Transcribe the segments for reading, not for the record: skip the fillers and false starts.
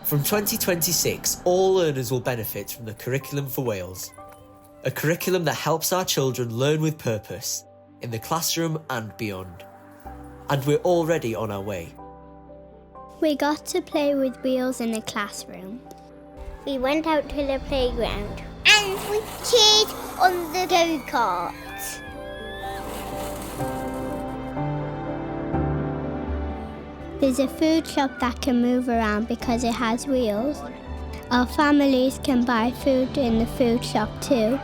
From 2026, all learners will benefit from the Curriculum for Wales, a curriculum that helps our children learn with purpose, in the classroom and beyond. And we're already on our way. We got to play with wheels in the classroom. We went out to the playground. And we cheered on the go-kart. There's a food shop that can move around because it has wheels. Our families can buy food in the food shop too.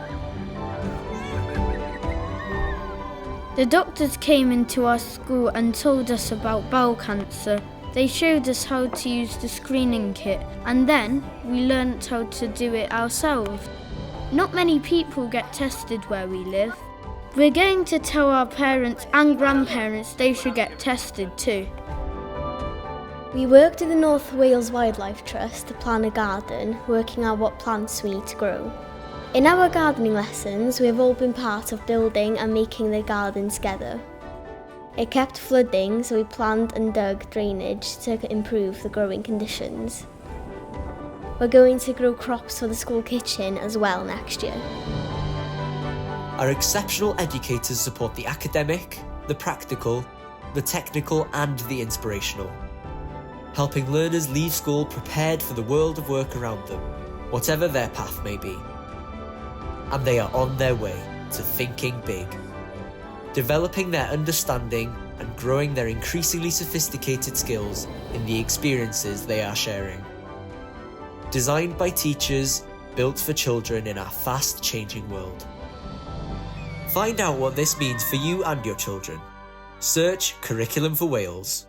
The doctors came into our school and told us about bowel cancer. They showed us how to use the screening kit, and then we learnt how to do it ourselves. Not many people get tested where we live. We're going to tell our parents and grandparents they should get tested too. We worked at the North Wales Wildlife Trust to plan a garden, working out what plants we need to grow. In our gardening lessons, we have all been part of building and making the garden together. It kept flooding, so we planned and dug drainage to improve the growing conditions. We're going to grow crops for the school kitchen as well next year. Our exceptional educators support the academic, the practical, the technical and the inspirational, helping learners leave school prepared for the world of work around them, whatever their path may be. And they are on their way to thinking big, developing their understanding and growing their increasingly sophisticated skills in the experiences they are sharing. Designed by teachers, built for children in our fast-changing world. Find out what this means for you and your children. Search Curriculum for Wales.